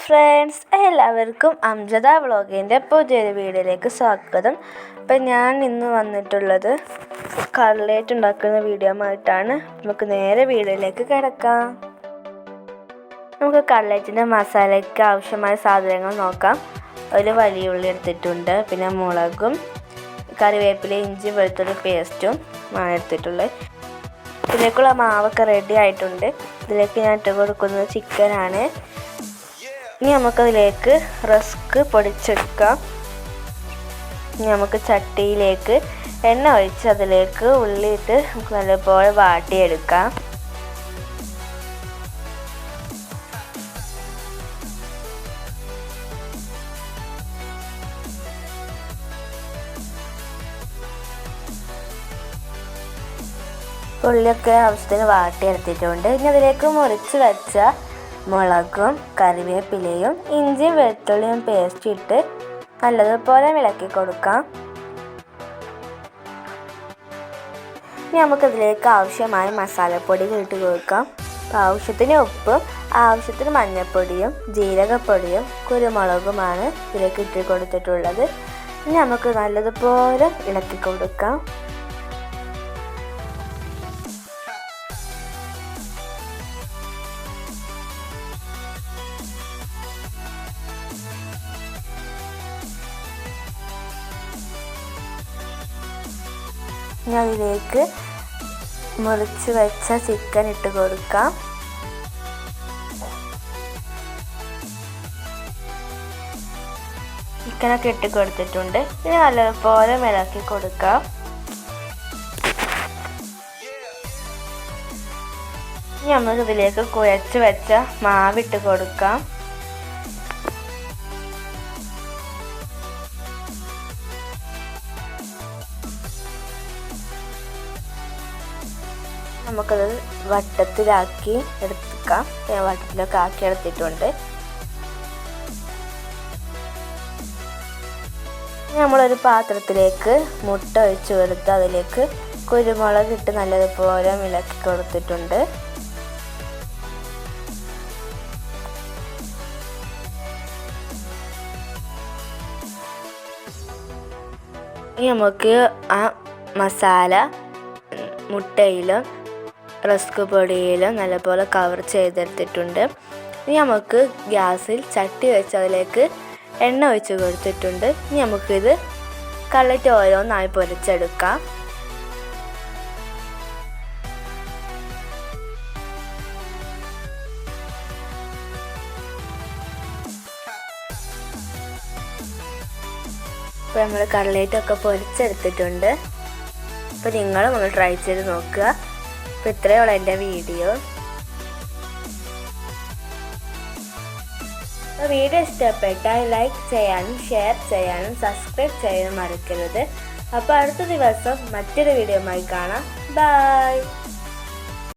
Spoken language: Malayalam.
ഫ്രണ്ട്സ്, എല്ലാവർക്കും അംജദ വ്ളോഗിൻ്റെ പുതിയൊരു വീഡിയോയിലേക്ക് സ്വാഗതം. അപ്പം ഞാൻ ഇന്ന് വന്നിട്ടുള്ളത് കട്ലേറ്റ് ഉണ്ടാക്കുന്ന വീഡിയോ ആയിട്ടാണ്. നമുക്ക് നേരെ വീഡിയോയിലേക്ക് കിടക്കാം. നമുക്ക് കട്ലേറ്റിൻ്റെ മസാലയ്ക്ക് ആവശ്യമായ സാധനങ്ങൾ നോക്കാം. ഒരു വലിയ ഉള്ളി എടുത്തിട്ടുണ്ട്, പിന്നെ മുളകും കറിവേപ്പില ഇഞ്ചി വെളുത്തുള്ളി പേസ്റ്റും ആണ് എടുത്തിട്ടുള്ളത്. ഇതിലേക്കുള്ള മാവൊക്കെ റെഡി ആയിട്ടുണ്ട്. ഇതിലേക്ക് ഞാൻ ഇട്ട് കൊടുക്കുന്നത് ചിക്കനാണ്. ഇനി നമുക്കതിലേക്ക് റസ്ക് പൊടിച്ചെടുക്കാം. ഇനി നമുക്ക് ചട്ടിയിലേക്ക് എണ്ണ ഒഴിച്ച് അതിലേക്ക് ഉള്ളിയിട്ട് നമുക്ക് നല്ലപോലെ വാട്ടിയെടുക്കാം. ഉള്ളിയൊക്കെ ആവശ്യത്തിന് വാട്ടിയെടുത്തിട്ടുണ്ട്. ഇനി അതിലേക്ക് മുറിച്ച് വെച്ച മുളകും കറിവേപ്പിലയും ഇഞ്ചിയും വെളുത്തുള്ളിയും പേസ്റ്റ് ഇട്ട് നല്ലതുപോലെ ഇളക്കി കൊടുക്കാം. ഇനി നമുക്കിതിലേക്ക് ആവശ്യമായ മസാലപ്പൊടികൾ ഇട്ട് കൊടുക്കാം. ആവശ്യത്തിന് ഉപ്പും ആവശ്യത്തിന് മഞ്ഞൾപ്പൊടിയും ജീരകപ്പൊടിയും കുരുമുളകുമാണ് ഇതിലേക്ക് ഇട്ട് കൊടുത്തിട്ടുള്ളത്. ഇനി നമുക്ക് നല്ലതുപോലെ ഇളക്കി കൊടുക്കാം. ഇനി അതിലേക്ക് മുറിച്ച് വെച്ച ചിക്കൻ ഇട്ട് കൊടുക്കാം. ചിക്കനൊക്കെ ഇട്ട് കൊടുത്തിട്ടുണ്ട്. ഇനി നല്ലതുപോലെ ഇളക്കി കൊടുക്കാം. ഇനി നമുക്ക് ഇതിലേക്ക് കുഴച്ച് വെച്ച മാവിട്ട് കൊടുക്കാം. നമുക്കത് വട്ടത്തിലാക്കി എടുക്കാം. വട്ടത്തിലൊക്കെ ആക്കി എടുത്തിട്ടുണ്ട്. നമ്മളൊരു പാത്രത്തിലേക്ക് മുട്ട ഒഴിച്ച് കൊടുത്ത് അതിലേക്ക് കുരുമുളക് ഇട്ട് നല്ലതുപോലെ ഇളക്കി കൊടുത്തിട്ടുണ്ട്. ഇനി നമുക്ക് ആ മസാല മുട്ടയിലും റസ്ക് പൊടിയിലും നല്ലപോലെ കവർ ചെയ്തെടുത്തിട്ടുണ്ട്. ഇനി നമുക്ക് ഗ്യാസിൽ ചട്ടി വെച്ച് അതിലേക്ക് എണ്ണ ഒഴിച്ച് കൊടുത്തിട്ടുണ്ട്. ഇനി നമുക്കിത് കട്ലേറ്റ് ഓരോന്നായി പൊരിച്ചെടുക്കാം. ഇപ്പോൾ നമ്മൾ കട്ലേറ്റൊക്കെ പൊരിച്ചെടുത്തിട്ടുണ്ട്. അപ്പോൾ നിങ്ങളും ഒന്ന് ട്രൈ ചെയ്ത് നോക്കുക. അപ്പോൾ ഇത്രയുള്ള എൻ്റെ വീഡിയോ. അപ്പോൾ വീഡിയോ ഇഷ്ടപ്പെട്ടാൽ ലൈക്ക് ചെയ്യാനും ഷെയർ ചെയ്യാനും സബ്സ്ക്രൈബ് ചെയ്യാനും മറക്കരുത്. അപ്പോൾ അടുത്ത ദിവസം മറ്റൊരു വീഡിയോയുമായി കാണാം. ബൈ.